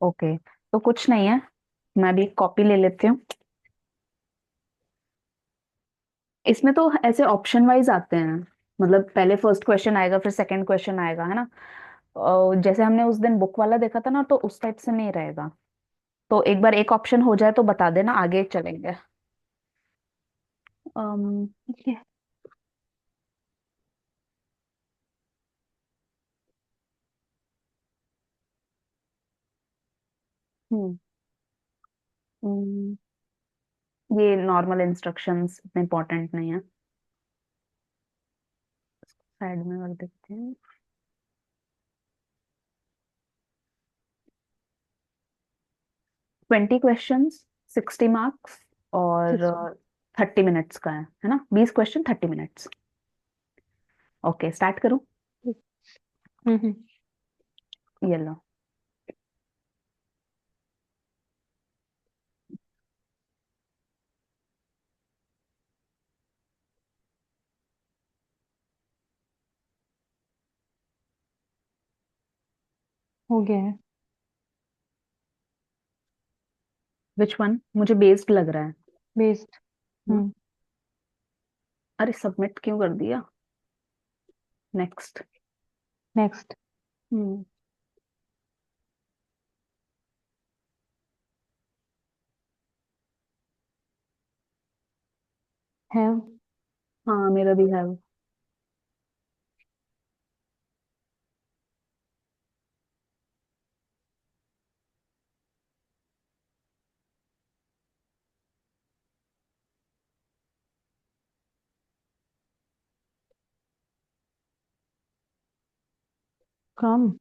Okay, तो कुछ नहीं है। मैं भी कॉपी ले लेती हूँ। इसमें तो ऐसे ऑप्शन वाइज आते हैं। मतलब पहले फर्स्ट क्वेश्चन आएगा, फिर सेकंड क्वेश्चन आएगा, है ना। जैसे हमने उस दिन बुक वाला देखा था ना, तो उस टाइप से नहीं रहेगा। तो एक बार एक ऑप्शन हो जाए तो बता देना, आगे चलेंगे। ये। हम्म हम्म, ये नॉर्मल इंस्ट्रक्शंस इतने इंपॉर्टेंट नहीं है। साइड में कर देते हैं। 20 क्वेश्चंस, 60 मार्क्स, और 30 मिनट्स का है ना। 20 क्वेश्चन, 30 मिनट्स। ओके, स्टार्ट करूँ। हम्म। ये लो। हो गया है। Which one? मुझे बेस्ड लग रहा है। बेस्ड। हाँ? हम्म। अरे, सबमिट क्यों कर दिया? नेक्स्ट। नेक्स्ट। हम्म। है। हाँ, मेरा भी है। फ्रॉम।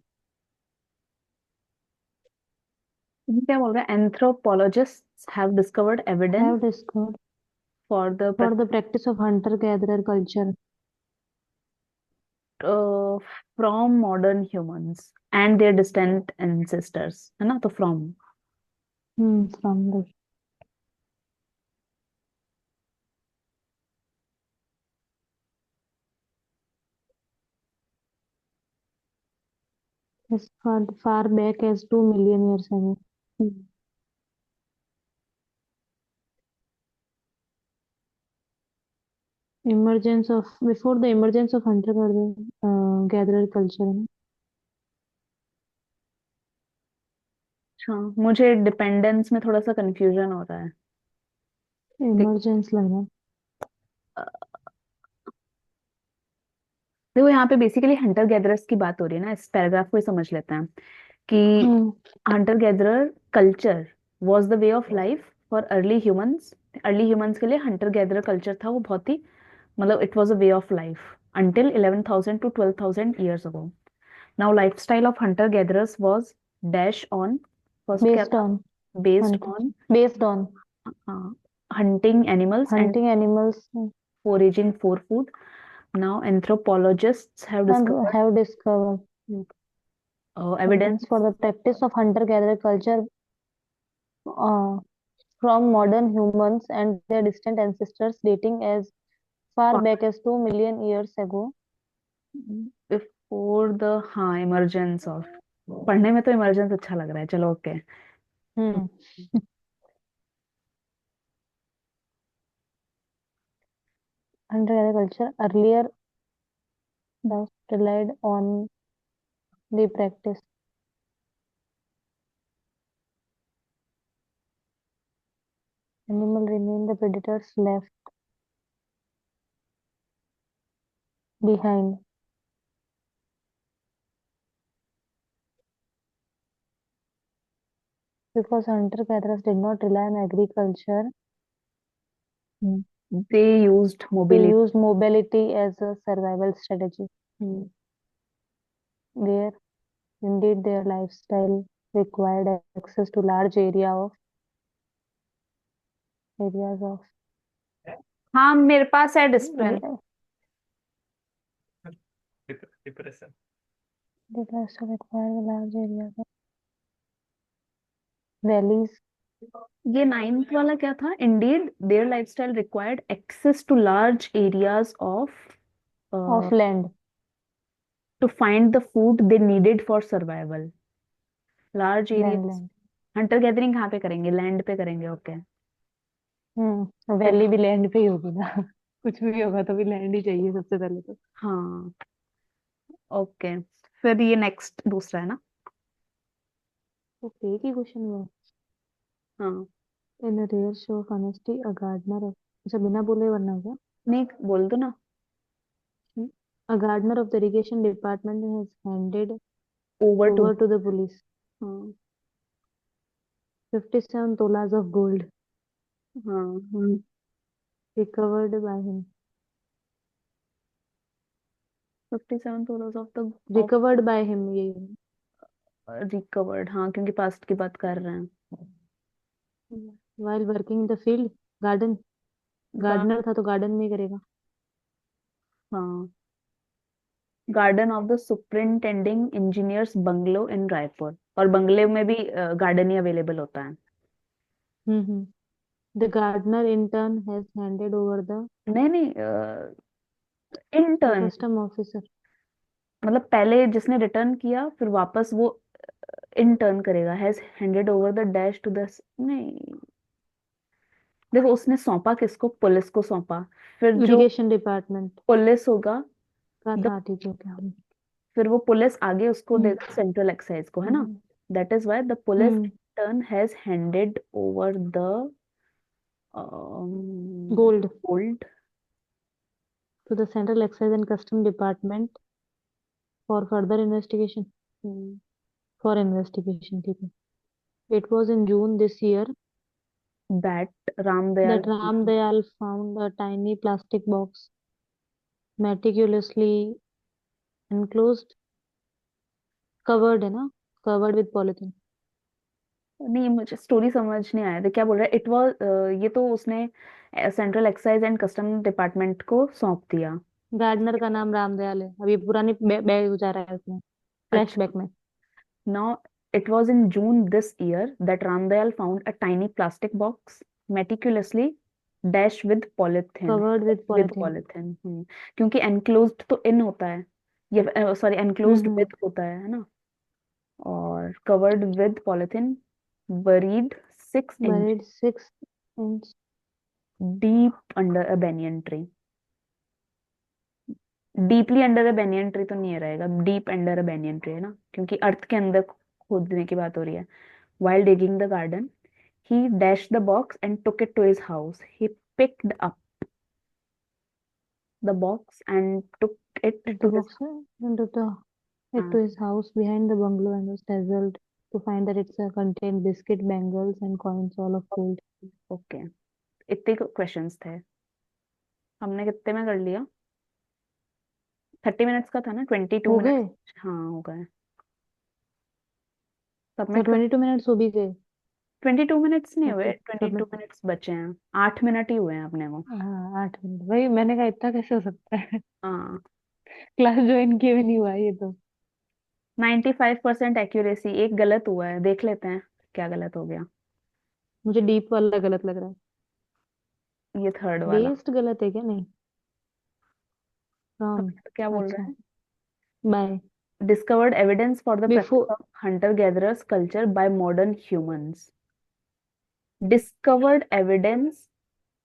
ये क्या बोल रहा है? Anthropologists have discovered evidence have discovered for the for the practice of hunter gatherer culture. From modern humans and their distant ancestors, है ना। तो from. From the as far back as 2 million years ago. Emergence of before the emergence of hunter gatherer culture. अच्छा, मुझे dependence में थोड़ा सा confusion हो रहा है। देख- इमरजेंस लग रहा है। देखो, यहाँ पे बेसिकली हंटर गैदरर्स की बात हो रही है ना। इस पैराग्राफ को ही समझ लेते हैं कि हम्म। Hunter gatherer culture was the way of life for early humans. Early humans के लिए हंटर गैदरर कल्चर था, वो बहुत ही, मतलब it was a way of life until 11,000 to 12,000 years ago. Now, lifestyle of hunter gatherers was dash on, first क्या based था? On Based Hunt on based on hunting animals and hunting animals foraging for food. Now, anthropologists have and discovered have discovered evidence evidence. for the practice of hunter gatherer culture uh, from modern humans and their distant ancestors dating as far back as 2 million years ago. Before the, हाँ, emergence of. पढ़ने में तो emergence अच्छा लग रहा है, चलो okay. Hmm. Hunter gatherer culture earlier thus relied on the practice. Animal remain the predators left behind because hunter gatherers did not rely on agriculture. they used They mobility. used mobility as a survival strategy. There, indeed, their lifestyle required access to large areas of हाँ, मेरे पास है display. the lifestyle required large areas of valleys ये ninth वाला क्या था? Indeed their lifestyle required access to large areas of of land. To find the food they needed for survival. Large land area. Land. Hunter gathering कहाँ पे करेंगे, land पे करेंगे, okay. Valley भी लैंड पे ही होगी ना। कुछ भी होगा तो भी लैंड ही चाहिए सबसे पहले तो। हाँ, ओके। फिर ये नेक्स्ट दूसरा है ना। तो एक ही क्वेश्चन हुआ। हाँ, in a rare show of honesty a gardener of, अच्छा बिना बोले वरना क्या। नहीं बोल दो ना। A gardener of the irrigation department has handed over to. over to the police हाँ 57 tolas of gold हाँ हाँ। recovered by him. 57 tolls of the of Recovered by him ये। रिकवर्ड, हाँ क्योंकि पास्ट की बात कर रहे हैं। while working in the field garden, गा गार्डनर था तो गार्डन में ही करेगा। हाँ, garden of the superintending engineers bungalow in Raipur, और बंगले में भी गार्डन ही अवेलेबल होता है। हम्म। The gardener in turn has handed over नहीं नहीं, the इंटर्न, custom officer। मतलब पहले जिसने रिटर्न किया फिर वापस वो इंटर्न करेगा, has handed over the dash to the, नहीं, देखो उसने सौंपा किसको, पुलिस को सौंपा। फिर जो इरिगेशन डिपार्टमेंट पुलिस होगा, का द, था, ठीक है क्या। फिर वो पुलिस आगे उसको हम्म देगा सेंट्रल एक्साइज को, है ना। Hmm that is why the police hmm. Turn has handed over the gold gold. to the central excise and custom department for further investigation। for investigation ठीक है। It was in June this year that Ramdayal, that Ram Dayal found a tiny plastic box meticulously enclosed, covered है ना, covered with polythene। नहीं मुझे story समझ नहीं आया था क्या बोल रहा है। इट वाज, ये तो उसने central excise and custom department को सौंप दिया। गार्डनर का नाम राम दयाल है, अभी पुरानी बैग जा रहा है उसमें अच्छा, फ्लैशबैक में। now it was in June this year that Ramdayal found a tiny plastic box meticulously dashed with polythene, covered with with polythene। polythene। क्योंकि enclosed तो in होता है, ये सॉरी enclosed हम्म। with होता है ना, और covered with polythene, buried 6 inch buried 6 inch। deep under a banyan tree। Deeply under a banyan tree तो नहीं रहेगा, deep under a banyan tree है ना, क्योंकि अर्थ के अंदर खोदने की बात हो रही है। While digging the garden, he dashed the box and took it to his house. He picked up the box and took it Took the to his box into it house. to his house behind the bungalow and was dazzled to find that it's contained biscuit, bangles, and coins, all of gold। Okay, इतने questions थे। हमने कितने में कर लिया, 30 minutes का था ना, 22 मिनट्स। हो गए। हाँ हो गए, तो सबमिट कर। 22 मिनट्स हो भी गए। 22 मिनट्स नहीं हुए, ओके सबमिट। 22 मिनट्स बचे हैं, 8 मिनट ही हुए हैं अपने को। हाँ 8 मिनट, वही मैंने कहा इतना कैसे हो सकता है। हाँ, क्लास ज्वाइन किए भी नहीं हुआ ये तो। 95% एक्यूरेसी, एक गलत हुआ है, देख लेते हैं क्या गलत हो गया। मुझे डीप वाला गलत लग रहा है। ये थर्ड वाला। बेस्ड गलत है क्या, नहीं। फ्रॉम। तो क्या बोल रहे अच्छा। हैं, by. discovered evidence for the practice before. of hunter-gatherers culture by modern humans। discovered evidence,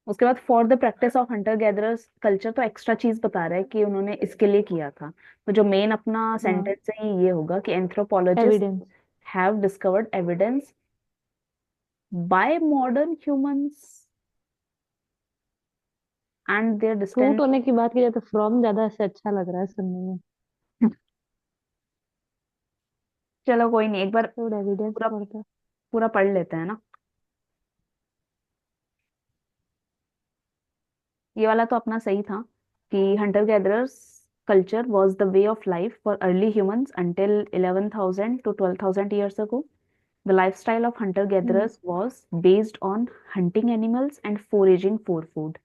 उसके बाद for the practice of Hunter gatherers culture, तो एक्स्ट्रा चीज बता रहा है कि उन्होंने इसके लिए किया था। तो जो मेन अपना सेंटेंस है ये होगा कि anthropologist evidence. Have discovered evidence by modern humans and their fruit distant. होने की बात की जाए तो फ्रॉम ज्यादा से अच्छा लग रहा है सुनने में। चलो कोई नहीं, एक बार तो एविडेंस पूरा फॉर द। पूरा पढ़ लेते हैं ना। ये वाला तो अपना सही था कि hunter gatherers culture was the way of life for early humans until 11,000 to 12,000 years ago. The lifestyle of hunter gatherers was based on hunting animals and foraging for food.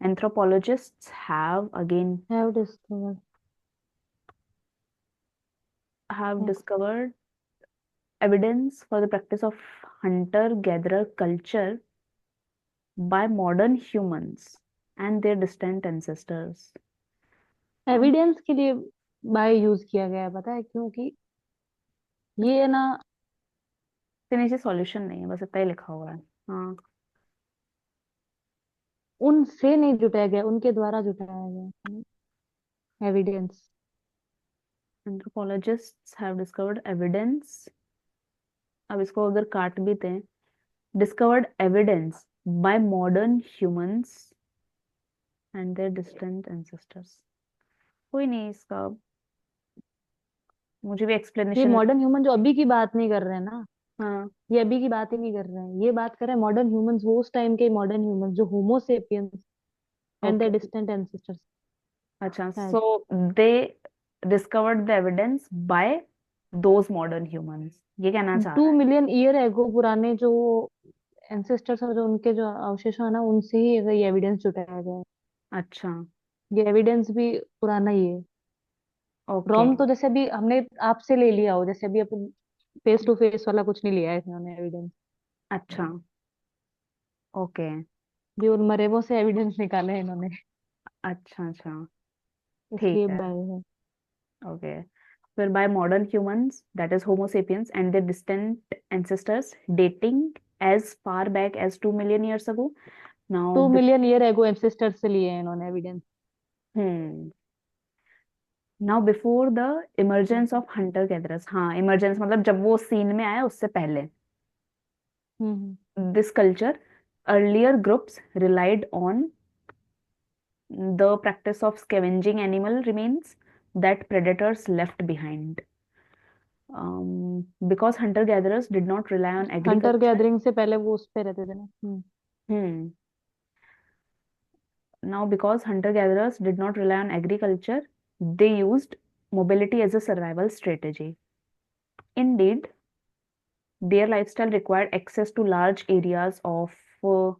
Anthropologists have discovered. have next. discovered evidence for the practice of hunter gatherer culture by modern humans and their distant ancestors। Evidence के लिए by use किया गया है, पता है क्योंकि ये है ना, इसके नीचे सॉल्यूशन नहीं है, बस इतना ही लिखा हुआ है। हाँ। उनसे नहीं जुटाया गया, उनके द्वारा जुटाया गया evidence. Anthropologists have discovered evidence, अब इसको अगर काट भी दें, discovered evidence by modern humans and their distant ancestors. कोई नहीं इसका, मुझे भी ये एक्सप्लेनेशन। मॉडर्न ह्यूमन जो अभी की बात नहीं कर रहे हैं ना, हाँ। ये अभी की बात ही नहीं कर रहे हैं, ये बात कर रहे हैं मॉडर्न ह्यूमंस, वो उस टाइम के मॉडर्न ह्यूमंस जो homo sapiens and okay. The distant ancestors अच्छा, शायद। So they discovered the evidence by those modern humans, ये कहना चाह रहा 2 मिलियन ईयर एगो पुराने जो एंसेस्टर्स और जो उनके जो अवशेष है ना, उनसे ही ये एविडेंस जुटाया गया है। है। अच्छा। ये एविडेंस भी पुराना ही है। ओके। फ्रॉम तो जैसे अभी हमने आपसे ले लिया हो, जैसे अभी अपन फेस टू फेस वाला कुछ नहीं लिया है इन्होंने एविडेंस। अच्छा। ओके। भी उन मरेवों से एविडेंस निकाले हैं इन्होंने, अच्छा अच्छा। ठीक इसलिए है। बाय है। ओके, फिर by modern humans that is homo sapiens and their distant ancestors dating as far back as 2 million years ago. Now, 2 million year ago ancestors से लिए हैं इन्होंने evidence. hmm, now before the emergence of hunter gatherers, हाँ emergence मतलब जब वो scene में आया उससे पहले, हम्म। this culture, earlier groups relied on the practice of scavenging animal remains that predators left behind. Because hunter gatherers did not rely on Hunter agriculture. Gathering से पहले वो उस पे रहते थे ना। Hmm. Now, because hunter gatherers did not rely on agriculture, they used mobility as a survival strategy. Indeed, their lifestyle required access to large areas of uh,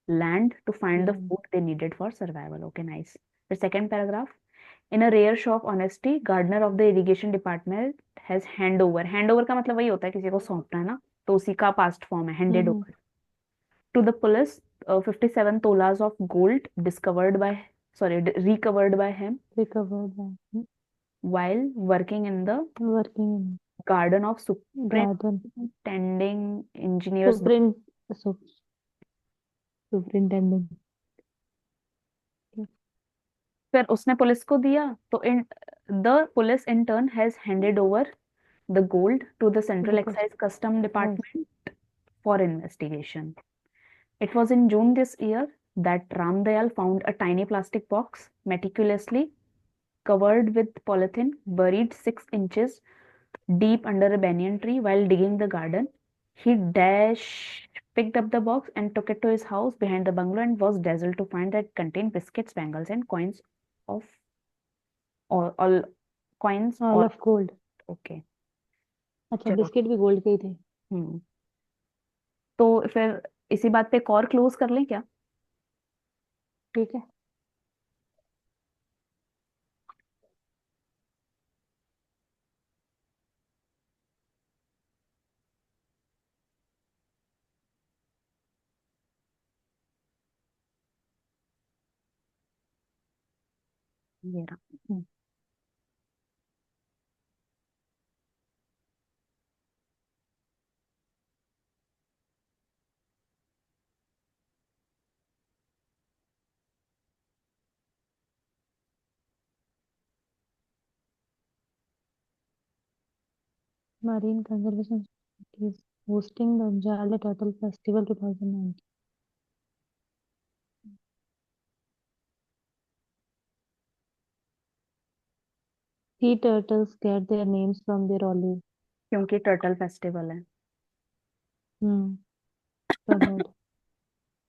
land to find the land. food they needed for survival. Okay, nice. The second paragraph. In a rare show of honesty, gardener of the irrigation department has handover. Handover का मतलब वही होता है किसी को सौंपना है ना, तो उसी का past form है handed hmm. over to the police 57 tolas of gold discovered by, sorry, recovered by him recovered while working in the working garden of garden. superintending engineers. सुप्रिंट superintendent. फिर उसने पुलिस को दिया, तो in the police in turn has handed over the gold to the Central Excise Custom Department for investigation. It was in June this year that Ram Dayal found a tiny plastic box meticulously covered with polythene buried 6 inches deep under a banyan tree while digging the garden. He picked up the box and took it to his house behind the bungalow and was dazzled to find that it contained biscuits, bangles, and coins of all coins all or of gold. okay. अच्छा, चलो। Biscuit भी gold के ही थे। हम्म। तो फिर इसी बात पे एक और क्लोज कर लें क्या? ठीक है। ये रहा। Marine Conservation Society is hosting the Jale Turtle Festival 2019. Sea turtles get their names from their olive क्योंकि टर्टल फेस्टिवल है। colored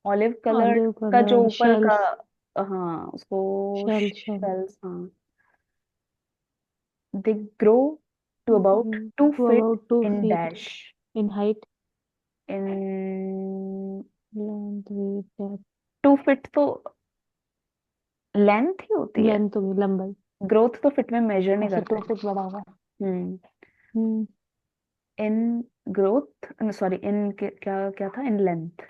ऑलिव कलर olive का जो colored ऊपर का, shells, हाँ उसको shell शेल्स, हाँ, they grow to about 2 to feet about two in feet dash in height, in length, weight, depth, 2 feet तो लेंथ ही होती है, length होगी लंबाई। ग्रोथ तो फीट में मेजर नहीं अच्छा, करते। 2 फीट बड़ा होगा। हम्म। हम्म। इन ग्रोथ, सॉरी, इन क्या क्या था, in length,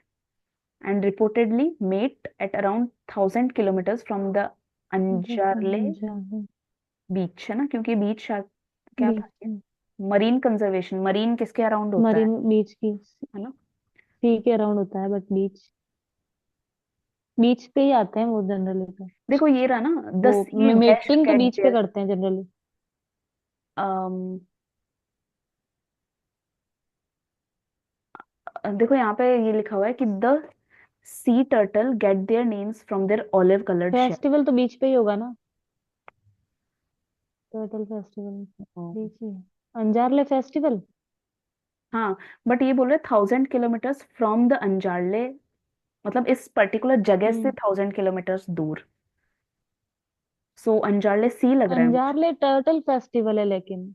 and reportedly mate at around 1,000 kilometers from the अंजारले जाले बीच, है ना, क्योंकि बीच क्या था ये? बीच मरीन कंजर्वेशन, मरीन किसके अराउंड होता है मरीन बीच की, है ना? सी के अराउंड होता है, बट बीच, बीच पे ही आते हैं वो जनरली तो। देखो ये रहा ना, द वो सी डैश मेटिंग तो गेट बीच पे देयर। करते हैं जनरली। देखो यहाँ पे ये लिखा हुआ है कि the sea turtle get their names from their olive coloured shell. Festival तो बीच पे ही होगा ना, टर्टल फेस्टिवल बीच ही है। अंजारले फेस्टिवल। हाँ, बट ये बोल रहे 1000 किलोमीटर्स फ्रॉम द अंजारले, मतलब इस पर्टिकुलर जगह से हम्म 1000 किलोमीटर्स दूर। सो अंजारले सी लग रहा है मुझे। अंजारले टर्टल फेस्टिवल है लेकिन,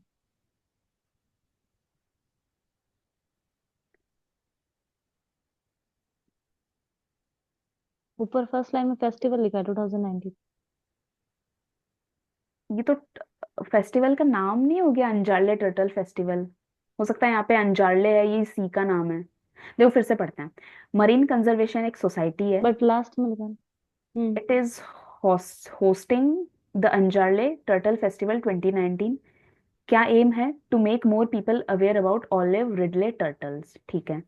ऊपर फर्स्ट लाइन में फेस्टिवल लिखा है 2019। ये तो फेस्टिवल का नाम नहीं हो गया अंजारले टर्टल फेस्टिवल? हो सकता है यहाँ पे अंजारले है, ये सी का नाम है। देखो फिर से पढ़ते हैं। मरीन कंजर्वेशन एक सोसाइटी है। बट लास्ट में लिखा है। It is hosting the Anjarle turtle festival 2019। क्या एम है? To make more people aware about olive ridley turtles. ठीक है।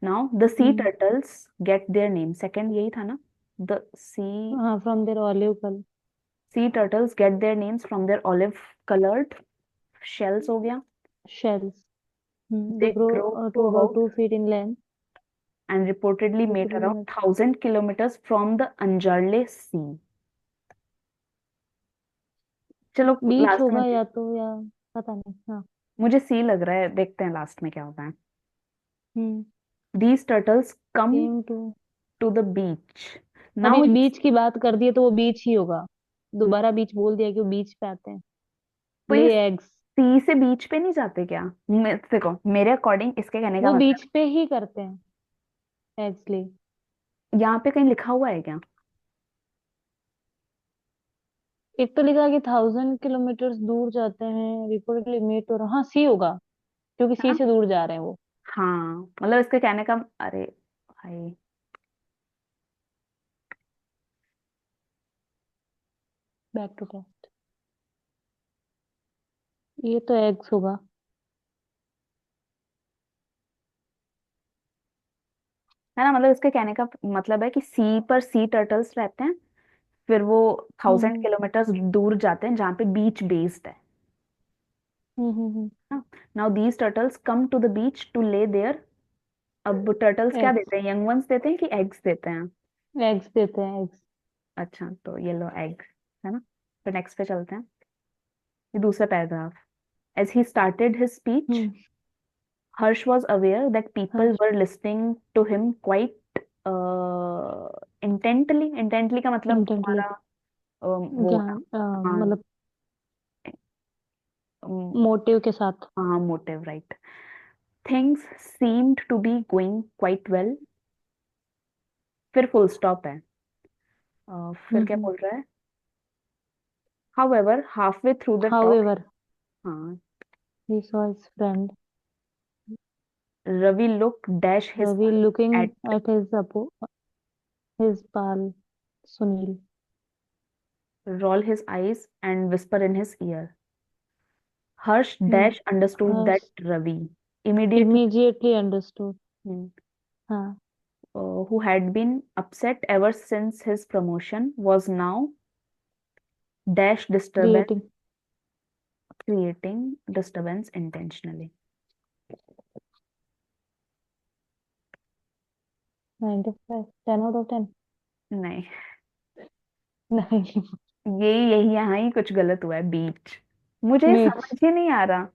Now the sea hmm turtles get their name, second यही था ना? द सी हाँ, from their olive colour sea turtles get their names from their olive colored shells हो गया। Shells. They they grow grow to to about about 2 feet in length, and reportedly made repeatedly around met। 1000 kilometers from the Anjarle Sea। चलो बीच last में होगा या तो, या पता नहीं। हाँ। मुझे सी लग रहा है, देखते हैं लास्ट में क्या होता है। Hmm These turtles come came to. to the beach अभी now। बीच की बात कर दी है तो वो बीच ही होगा, दोबारा बीच बोल दिया कि वो बीच पे आते हैं, तो ले ये एग्स। सी से बीच पे नहीं जाते क्या? देखो मेरे अकॉर्डिंग इसके कहने का वो मतलब, बीच पे ही करते हैं एग्स ले। यहाँ पे कहीं लिखा हुआ है क्या? एक तो लिखा कि 1000 किलोमीटर दूर जाते हैं, रिपोर्टेडली मेट, और हाँ सी होगा, क्योंकि सी हाँ, से दूर जा रहे हैं वो। हाँ मतलब इसके कहने का, अरे भाई। बैक टू टेस्ट, ये तो एग्स होगा। है ना, मतलब इसके कहने का मतलब है कि सी पर सी टर्टल्स रहते हैं, फिर वो थाउजेंड हम्म किलोमीटर्स दूर जाते हैं जहाँ पे बीच बेस्ड है हम्म। ना। Now these turtles come to the beach to lay their. अब टर्टल्स क्या एग्स, देते हैं, यंग वंस देते हैं कि एग्स देते हैं? एग्स देते हैं एग्स। अच्छा, तो ये लो एग्स, है ना। तो नेक्स्ट पे चलते हैं। ये दूसरा paragraph. As he started his speech, hmm Harsh was aware that हाँ। people were listening to him quite intently का मतलब इंटेंटली, तुम्हारा वो ध्यान, हाँ, मतलब मोटिव के साथ। हाँ motive right. Things seemed to be going quite well. फिर फुल स्टॉप है। फिर क्या हम्म बोल रहा है? however halfway through the talk, however, हाँ, he saw his friend Ravi looked dash his Ravi eyes looking at at his pal Sunil, roll his eyes and whisper in his ear. Harsh hmm dash understood that Harsh Ravi immediately, immediately understood. hmm, हाँ। who had been upset ever since his promotion, was now dash disturbance, creating creating disturbance intentionally। 95, 10 out of 10। नहीं, नहीं। यही यहाँ ही कुछ गलत हुआ है बीच। मुझे मीच। समझ ही नहीं आ रहा।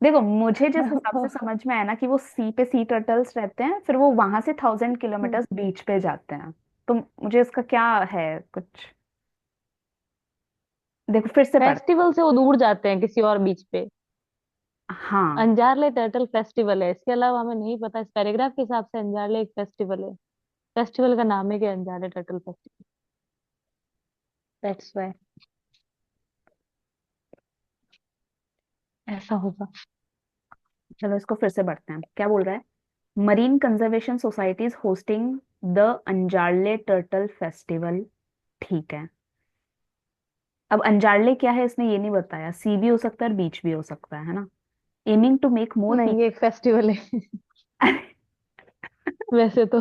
देखो मुझे जिस हिसाब से समझ में आया ना कि वो सी पे सी टर्टल्स रहते हैं, फिर वो वहां से 1000 किलोमीटर्स बीच पे जाते हैं। तो मुझे इसका क्या है कुछ, देखो फिर से पढ़। फेस्टिवल से वो दूर जाते हैं किसी और बीच पे। हाँ, अंजारले टर्टल फेस्टिवल है, इसके अलावा हमें नहीं पता। इस पैराग्राफ के हिसाब से अंजारले एक फेस्टिवल है, फेस्टिवल का नाम है कि अंजारले टर्टल फेस्टिवल, दैट्स व्हाई ऐसा होगा। चलो इसको फिर से पढ़ते हैं, क्या बोल रहा है। Marine conservation society is hosting the Anjarle turtle festival. ठीक है। अब अंजारले क्या है इसने ये नहीं बताया, सी भी हो सकता है और बीच भी हो सकता है ना। एमिंग टू मेक मोर नहीं, ये एक फेस्टिवल है। पीपल। वैसे तो।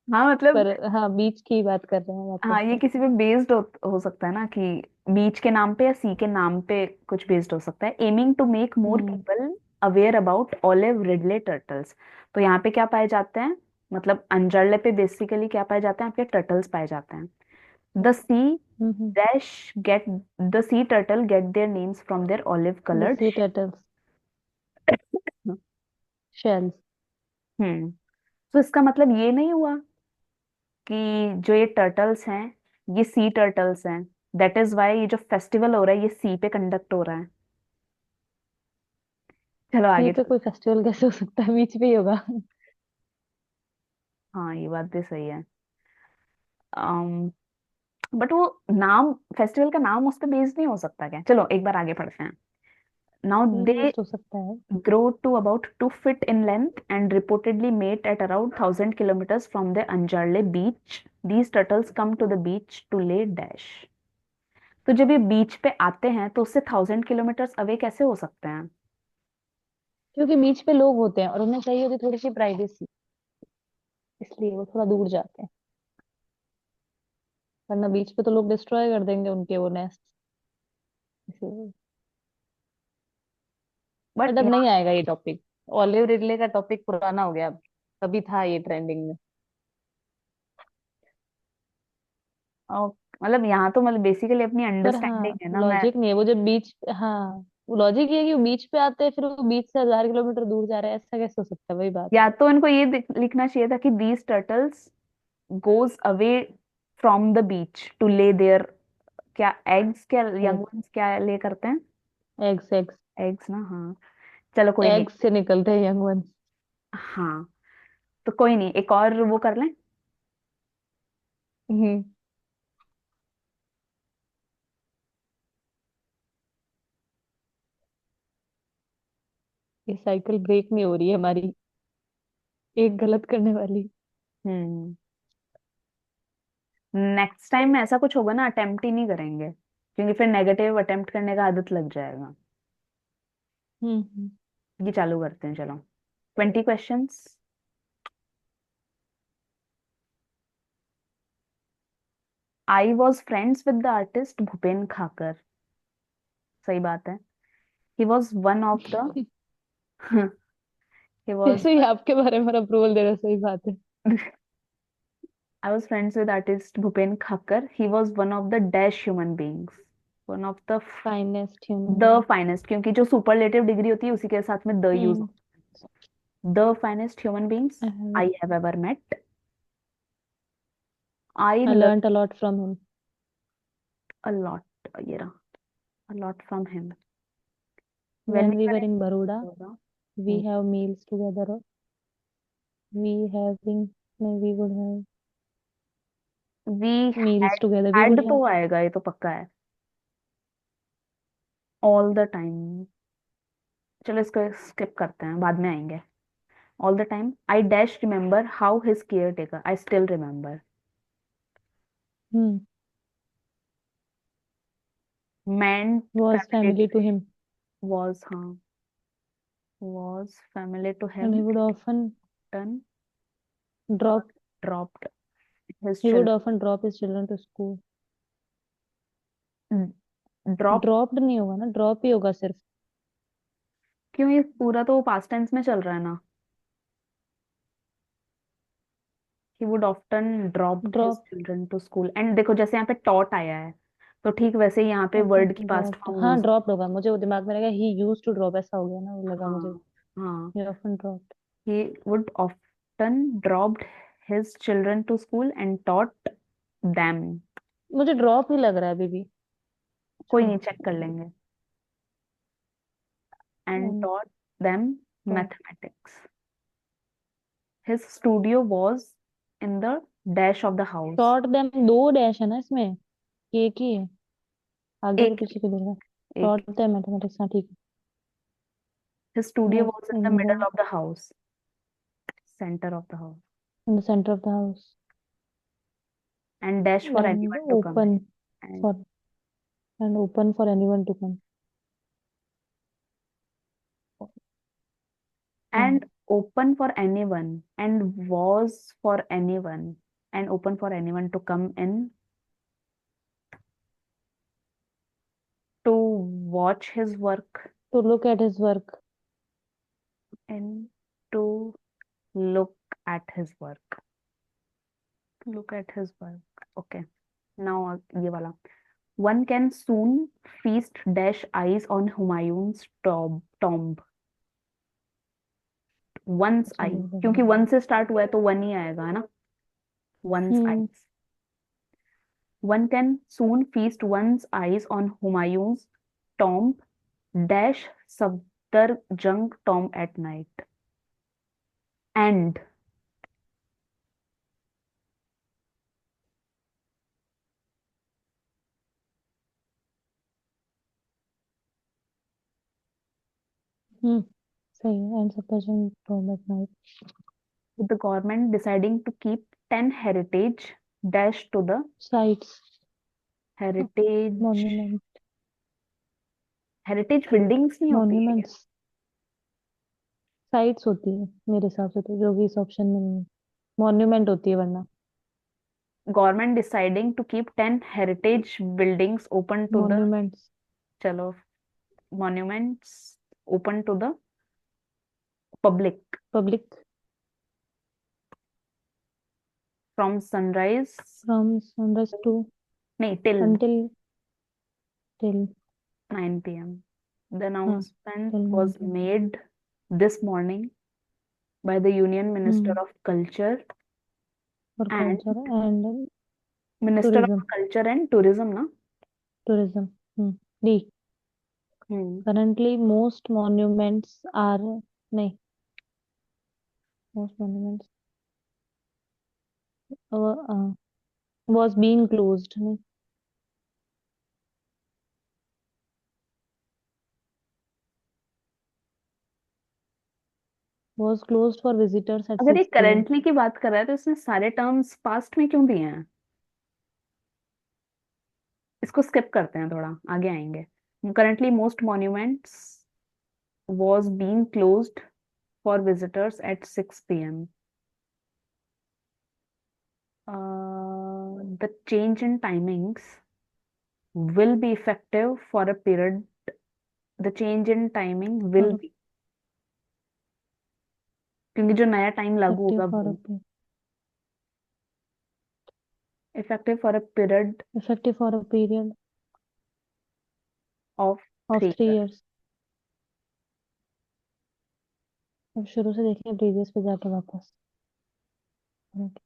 हाँ मतलब, पर हाँ, बीच की बात कर रहे हैं वापस हाँ ये से। किसी पे बेस्ड हो सकता है ना, कि बीच के नाम पे या सी के नाम पे कुछ बेस्ड हो सकता है। Aiming to make more hmm. People aware about olive ridley turtles. तो यहाँ पे क्या पाए जाते हैं, मतलब अंजरले पे बेसिकली क्या पाए जाते हैं, आपके टर्टल्स पाए जाते हैं। The sea hmm. Dash get the sea turtle get their names from their olive the coloured. Sea turtles shells. Hmm. तो इसका मतलब ये नहीं हुआ कि जो ये टर्टल्स हैं, ये सी टर्टल्स हैं, दैट इज वाई ये जो फेस्टिवल हो रहा है ये सी पे कंडक्ट हो रहा है। चलो सी आगे पे कोई चलते हैं। फेस्टिवल कैसे हो सकता है, बीच पे ही होगा। हाँ ये बात भी सही है। बट वो नाम, फेस्टिवल का नाम उस पर बेस्ड नहीं हो सकता क्या? चलो एक बार आगे पढ़ते हैं। नाउ दे बेस्ड हो सकता है। grow to about 2 feet in length and reportedly mate at around 1,000 kilometers from the Anjarle beach. These turtles come to the beach to lay dash. तो जब ये बीच पे आते हैं तो उससे 1,000 किलोमीटर्स अवे कैसे हो सकते हैं? क्योंकि बीच पे लोग होते हैं और उन्हें चाहिए होती है थोड़ी सी प्राइवेसी, इसलिए वो थोड़ा दूर जाते हैं। वरना बीच पे तो लोग डिस्ट्रॉय कर देंगे उनके वो नेस्ट, इसलिए। बट बट अब नहीं आएगा ये टॉपिक। ऑलिव रिडले का टॉपिक पुराना हो गया अब। तभी था ये ट्रेंडिंग में। मतलब यहाँ तो मतलब बेसिकली अपनी पर अंडरस्टैंडिंग हाँ, है ना। मैं लॉजिक नहीं है वो जो बीच, हाँ, लॉजिक ये है कि वो बीच पे आते हैं फिर वो बीच से 1,000 किलोमीटर दूर जा रहे हैं, ऐसा कैसे हो सकता है, वही बात है। या तो इनको ये लिखना चाहिए था कि these turtles goes away from the beach to lay their, क्या एग्स, क्या यंग एग, वंस क्या ले करते हैं, एग्स एग्स एग्स ना, हाँ। चलो कोई नहीं। एग्स से निकलते हैं यंग वंस। हाँ तो कोई नहीं, एक और वो कर लें। हम्म। ये साइकिल ब्रेक नहीं हो रही है हमारी, एक गलत करने वाली। हम्म। नेक्स्ट टाइम ऐसा कुछ होगा ना, अटेम्प्ट ही नहीं करेंगे, क्योंकि फिर नेगेटिव अटेम्प्ट करने का आदत लग जाएगा। हम्म। ये चालू करते हैं, चलो। 20 questions. I was friends with the artist Bhupen खाकर। सही बात है। He was one of the he was जैसे ही आपके बारे में अप्रूवल दे रहे हो, सही बात है। I was friends with artist Bhupen Thakkar. He was one of the dash human beings. One of finest human the being. finest, क्योंकि जो सुपरलेटिव डिग्री होती है उसी के साथ में द यूज हम्म। होता है। The finest human beings I I have ever met. I learned learned a lot from him. a lot. ये रहा, a lot from him. When when we we were were in Baroda in Baroda, we hmm, have meals together, we having, नहीं, we would have we meals had together, we had would तो have. आएगा, ये तो पक्का है। All the time। चलो इसको skip करते हैं, बाद में आएंगे। All the time I dash remember how his caretaker, I still remember, hmm. meant was family family to to him, him was, हाँ, was family to and he him, would often done, drop dropped his he would children, often drop his children to school. drop। Dropped नहीं होगा ना, drop ही होगा सिर्फ। क्यों, ये पूरा तो पास्ट टेंस में चल रहा है ना। he would often dropped his drop, children to school, and देखो जैसे यहाँ पे taught आया है, तो ठीक वैसे ही यहाँ पे ओके, वर्ड की पास्ट ड्रॉप्ड, फॉर्म हाँ यूज। ड्रॉप्ड होगा, मुझे वो दिमाग में लगा ही यूज्ड टू ड्रॉप, ऐसा हो गया ना, वो लगा मुझे। हाँ हाँ। ही often dropped. he would often dropped his children to school and taught them। मुझे ड्रॉप ही लग रहा है अभी भी। कोई छोड़ो। नहीं, चेक कर लेंगे। and and taught them mathematics। His studio was in the dash of the house। Taught them, दो डैश है ना इसमें, एक ही है, आगे और एक पीछे के देगा। एक टॉट देम मैथमेटिक्स, हाँ ठीक His studio है। was in the in the middle of the house, center of the house, in the centre of the house and dash for and anyone to come open and for, and open for anyone to come. and open for anyone and was for anyone and open for anyone to come in to watch his work To look at his work. and to look at his work. Look at his work. Okay. Now ये वाला. One can soon feast dash eyes on Humayun's tomb. One's अच्छा eye. ये तो क्योंकि बड़ा one से start हुआ है तो one ही आएगा है ना. One's eyes. One can soon feast one's eyes on Humayun's tomb dash Safdarjung tomb at night. And सही है and suppression tomb at night. with the government deciding to keep 10 heritage dash to the Sites. heritage Monument. heritage buildings नहीं होती है क्या? Monuments. Sites होती है मेरे हिसाब से तो जो भी इस ऑप्शन में नहीं है मॉन्यूमेंट होती है वरना Government deciding to keep 10 heritage buildings open to the monuments चलो monuments open to the public public from sunrise from sunrise to नहीं till until till 9 p.m. The हाँ announcement till was made this morning by the Union Minister of Culture और and culture and Minister of tourism Culture and Tourism ना. Tourism डी Hmm. Currently most monuments are नहीं most monuments was being closed नहीं was closed for visitors at अगर ये 6 p.m. Currently की बात कर रहा है तो इसने सारे टर्म्स पास्ट में क्यों दिए हैं? इसको स्किप करते हैं, थोड़ा आगे आएंगे. Currently most monuments was being closed for visitors at 6 p.m. The change in timings will be effective for a period. The change in timing will और be क्योंकि जो नया टाइम लागू इफेक्टिव होगा फॉर वो effective for a period a period of of 3 3 years. years. अब शुरू से देखें प्रीवियस पे जाके वापस Okay.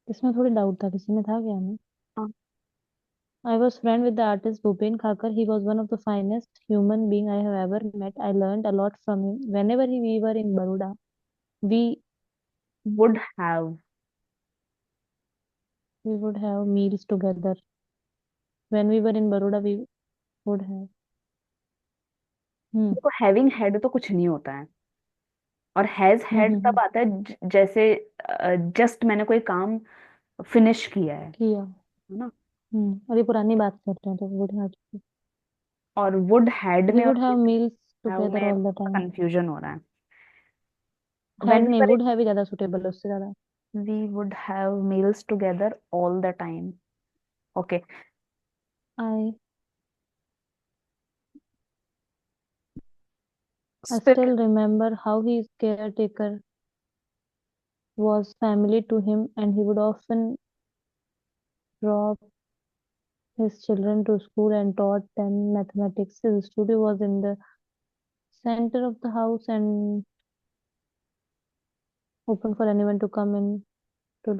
इसमें थोड़ी डाउट था किसी में था क्या हमें हाँ. I was friend with the artist Bhupen Khakar. He was one of the finest human being I have ever met. I learned a lot from him. Whenever we were in Baroda, we Would have. we would have meals together. When we were in Baroda, we would have. हम्म देखो having had तो कुछ नहीं होता है, और has had तब हम्म आता है जैसे जस्ट मैंने कोई काम फिनिश किया है किया ना. और ये पुरानी बात कर रहे हैं तो और वुड हैड we में और would have meals have together में all the time. कंफ्यूजन हो रहा है. Had When we नहीं were would have ही ज्यादा suitable है उससे ज्यादा we would have meals together all the time. Okay. I Still, still remember how his caretaker was family to him and he would often drop his children to school and taught them mathematics. His studio was in the center of the house and open for anyone to come in to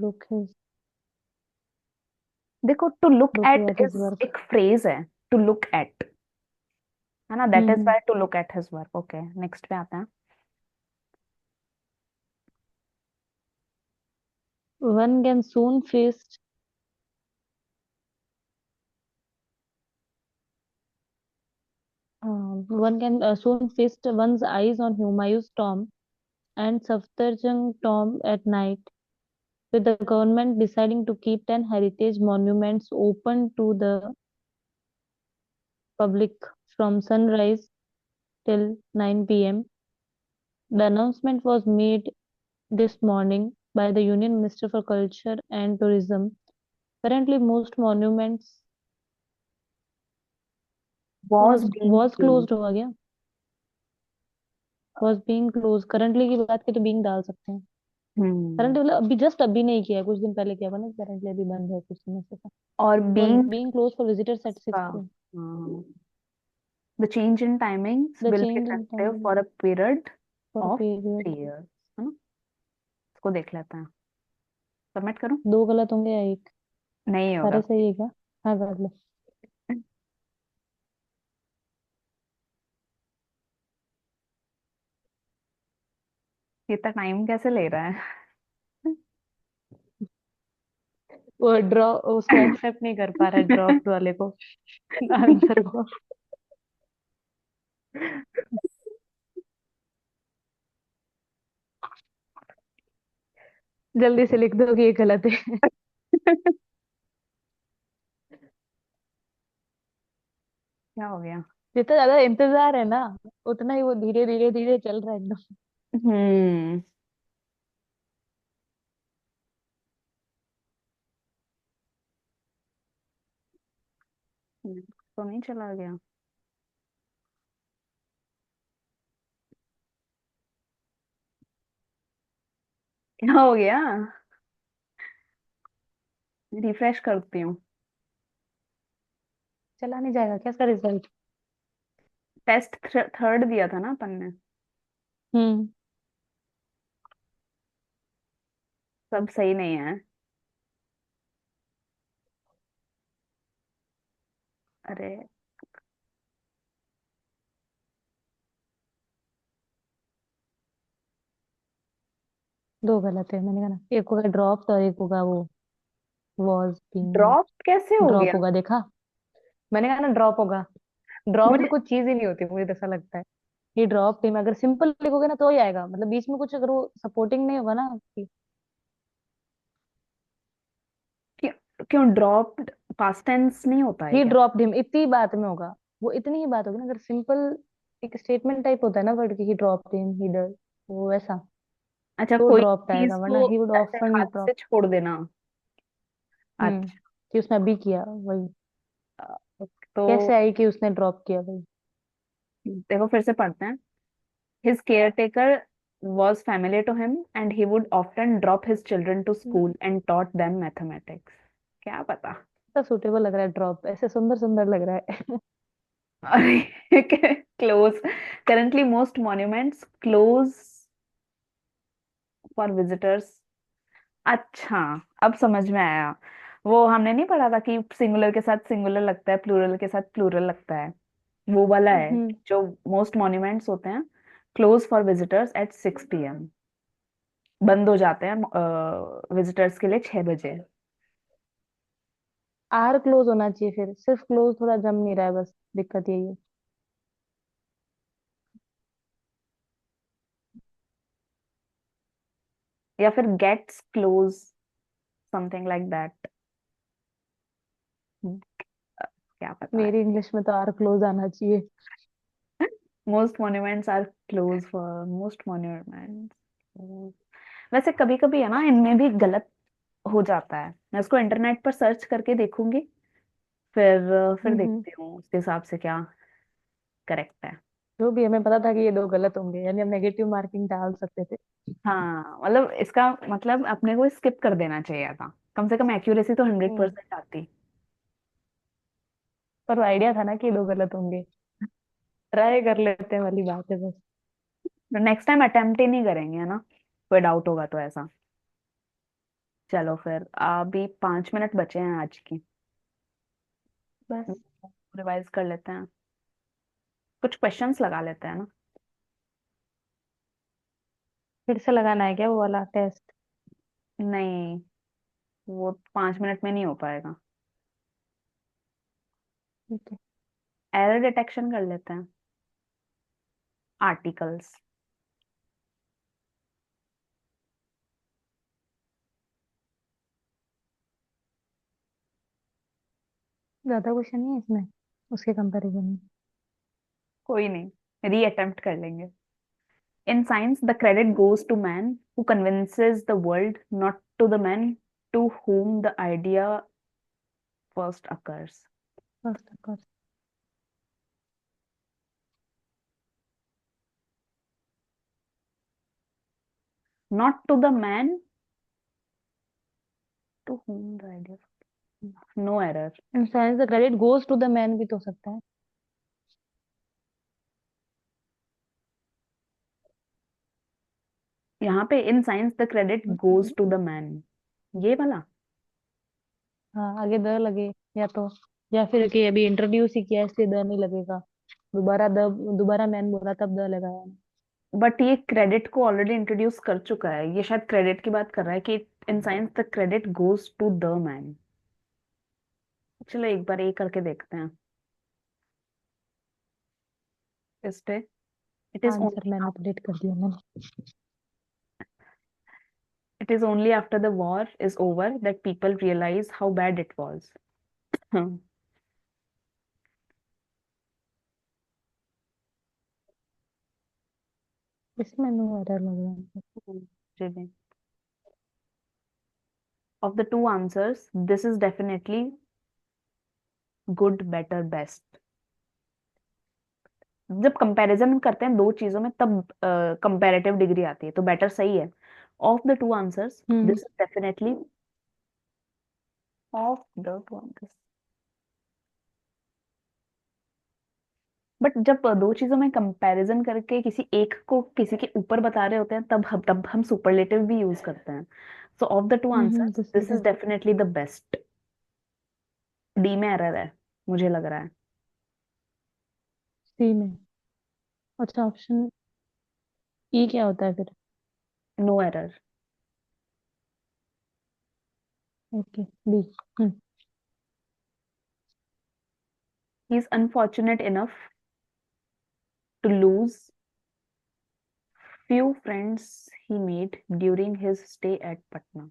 देखो to look look at at his is work. एक phrase है. To look at है ना. That is hmm why to look at his work. Okay, next पे आते हैं. One can soon feast one can soon feast one's eyes on Humayun's tomb and Safdarjung tomb at night, with the government deciding to keep 10 heritage monuments open to the public from sunrise till 9 p.m. The announcement was made this morning by the Union Minister for Culture and Tourism. Currently, most monuments was being was closed. closed हुआ गया was being closed. Currently की बात की तो being डाल सकते हैं. हम्म। Currently मतलब अभी जस्ट अभी नहीं किया है, कुछ दिन पहले किया हुआ ना. Currently अभी बंद है कुछ समय से. और Was being being closed for visitors at का 6 p.m. the change in timings The will be change in effective time for a period for a of period. 3 years, है ना? इसको देख लेते हैं। सबमिट करूं? दो गलत होंगे या एक? नहीं होगा। सारे सही है क्या? हाँ कर लो. इतना टाइम कैसे ले रहा है? वो ड्रॉ उसको एक्सेप्ट नहीं कर पा रहा है ड्रॉप वाले को, आंसर को. जल्दी से लिख दो कि ये गलत है. क्या हो गया? जितना ज्यादा इंतजार है ना, उतना ही वो धीरे धीरे धीरे चल रहा है एकदम. हम्म। तो नहीं चला गया? क्या हो गया? रिफ्रेश करती हूँ। चला नहीं जाएगा क्या इसका रिजल्ट? टेस्ट थर्ड दिया था ना अपन ने। हम्म. सब सही नहीं है। अरे। दो गलत है मैंने कहा ना, एक होगा ड्रॉप तो एक होगा वो वॉज बीइंग. ड्रॉप कैसे हो ड्रॉप गया? होगा, देखा. मैंने कहा ना ड्रॉप होगा. ड्रॉप तो मुझे कुछ चीज ही नहीं होती, मुझे तो ऐसा लगता है. ये ड्रॉप थी, अगर सिंपल लिखोगे ना तो ही आएगा, मतलब बीच में कुछ अगर वो सपोर्टिंग नहीं होगा ना कि क्यों क्यों ड्रॉप्ड पास्ट टेंस नहीं होता है ही क्या? ड्रॉप्ड हिम, इतनी ही बात में होगा. वो इतनी ही बात होगी ना, अगर सिंपल एक स्टेटमेंट टाइप होता है ना वर्ड की, ही ड्रॉप्ड हिम, ही डर, वो वैसा. अच्छा, तो कोई ड्रॉप्ड आएगा, चीज वरना को ही वुड ऐसे ऑफन हाथ ड्रॉप. से छोड़ देना। हम्म. अच्छा। कि उसने अभी किया वही. तो कैसे आई कि उसने ड्रॉप किया वही. देखो फिर से पढ़ते हैं। His caretaker was familiar to him and he would often drop his children to school and taught them mathematics. क्या पता। तो सुटेबल लग रहा है ड्रॉप, ऐसे सुंदर सुंदर लग रहा है. अरे close. Currently most monuments close for visitors। अच्छा, अब समझ में आया। वो हमने नहीं पढ़ा था कि सिंगुलर के साथ सिंगुलर लगता है, प्लूरल के साथ प्लूरल लगता है। वो वाला है। हम्म. जो मोस्ट मॉन्यूमेंट्स होते हैं close for visitors eight 6 p.m, बंद हो जाते हैं विजिटर्स के लिए 6 बजे। आर क्लोज होना चाहिए, फिर सिर्फ क्लोज थोड़ा जम नहीं रहा है, बस दिक्कत यही है. या फिर gates close, something like that. क्या पता है। मेरी इंग्लिश में तो आर क्लोज आना चाहिए. Most monuments are close for most monuments. वैसे कभी कभी है ना, इनमें भी गलत हो जाता है। मैं उसको इंटरनेट पर सर्च करके देखूंगी। फिर हम्म. देखती हूँ उसके हिसाब से क्या करेक्ट है। जो भी हमें पता था कि ये दो गलत होंगे, यानी हम नेगेटिव मार्किंग डाल सकते थे. हाँ, मतलब इसका मतलब अपने को स्किप कर देना चाहिए था। कम से कम एक्यूरेसी तो हंड्रेड हम्म. परसेंट आती। पर आइडिया था ना कि ये दो गलत होंगे. ट्राई कर लेते हैं वाली बात है बस. नेक्स्ट टाइम अटेम्प्ट ही नहीं करेंगे, है ना? कोई डाउट होगा तो ऐसा। चलो फिर अभी 5 मिनट बचे हैं आज की। बस. रिवाइज कर लेते हैं। कुछ क्वेश्चंस लगा लेते हैं ना। फिर से लगाना है क्या वो वाला टेस्ट? नहीं, वो 5 मिनट में नहीं हो पाएगा। ठीक है. एरर डिटेक्शन कर लेते हैं। आर्टिकल्स। ज्यादा क्वेश्चन नहीं है इसमें उसके कंपैरिजन में. कोई नहीं, री अटेम्प्ट कर लेंगे। In science, the credit goes to man who convinces the world, not to the man to whom the idea first occurs. First occurs. Not to the man to whom the idea. No error. In science, the credit goes to the man भी तो हो सकता है। यहाँ पे in science the credit goes to the man, ये वाला। हाँ, आगे द लगे या तो, या फिर कि अभी इंट्रोड्यूस ही किया इसलिए द नहीं लगेगा। दोबारा मैन बोला तब द लगाया। बट ये क्रेडिट को ऑलरेडी इंट्रोड्यूस कर चुका है, ये शायद क्रेडिट की बात कर रहा है कि in science the credit goes to the man. चलो एक बार ये करके देखते हैं इस पे। It is answer only manipulate कर दिया मैंने। It is only after the war is over that people realize how bad it was. Hmm. इसमें नो एरर लग रहा है। Really. Of the two answers, this is definitely good, better, best. जब comparison करते हैं दो चीजों में तब कंपैरेटिव डिग्री आती है, तो बेटर सही है। Of the two answers hmm. This is definitely of the two answers. But जब दो चीजों में कंपैरिजन करके किसी एक को किसी के ऊपर बता रहे होते हैं तब हम सुपरलेटिव भी यूज करते हैं। सो of the two answers this this is is definitely the best. D में एरर है मुझे लग रहा है। सी में। अच्छा, ऑप्शन ई क्या होता है फिर? No error. Okay, B. Hmm. He is unfortunate enough to lose few friends he made during his stay at Patna।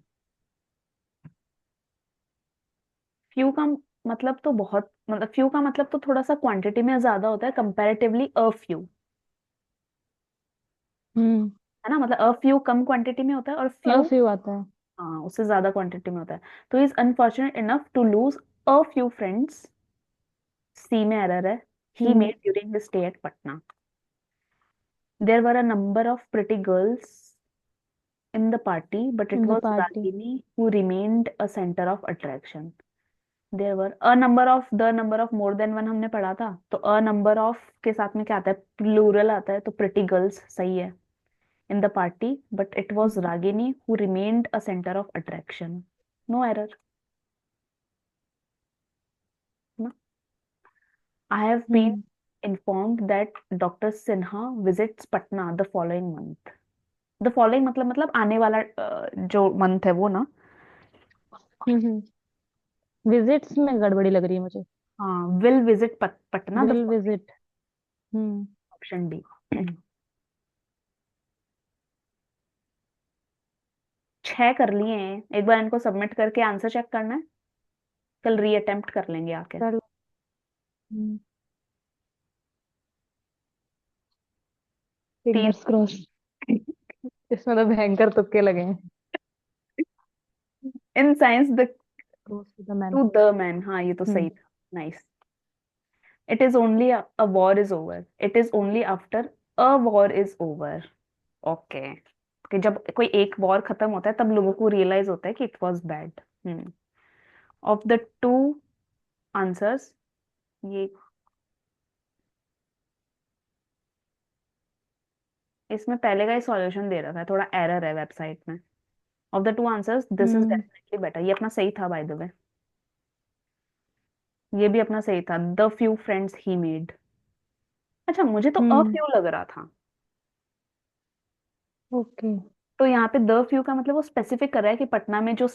few का मतलब तो बहुत, मतलब few का मतलब तो थोड़ा सा क्वांटिटी में ज्यादा होता है कंपैरेटिवली अ few, हम्म। है ना। मतलब अ few कम क्वांटिटी में होता है और few फ्यू आता है। हाँ उससे ज्यादा क्वांटिटी में होता है। तो he is unfortunate enough to lose a few friends. C में एरर है। He hmm. Made during his stay at Patna. There were a number of pretty girls in the party, but it in the was party. Ragini who remained a center of attraction। There were a number of, the number of more than one हमने पढ़ा था, तो a number of के साथ में क्या आता है, प्लूरल आता है, तो pretty girls सही है in the party, but it was Ragini who remained a center of attraction। No error ना। I have been hmm. informed that Dr. Sinha visits Patna the following month। The following मतलब आने वाला जो month है वो ना। हम्म। Visits में गड़बड़ी लग रही है मुझे। हाँ, will visit Patna the will following। Visit. Hmm. Option D. 6 कर लिए हैं, एक बार इनको सबमिट करके आंसर चेक करना है, कल री अटेम्प्ट कर लेंगे आके। चल। हम्म। तीन। Fingers cross. इसमें तो भयंकर तुक्के लगे हैं। In science the close to the man. To the man, हाँ ये तो सही हम्म। था। Nice. It is only a war is over, it is only after a war is over. Okay, कि जब कोई एक वॉर खत्म होता है तब लोगों को रियलाइज होता है कि it was bad. Of the two answers, ये इसमें पहले का ही सॉल्यूशन दे रहा था, थोड़ा एरर है वेबसाइट में। Of the two answers this is hmm. Definitely better, ये अपना सही था बाय द वे। ये भी अपना सही था, the few friends he made. अच्छा मुझे तो अ हम्म। फ्यू लग रहा था। ओके। तो यहाँ पे द फ्यू का मतलब वो स्पेसिफिक कर रहा है कि पटना में जो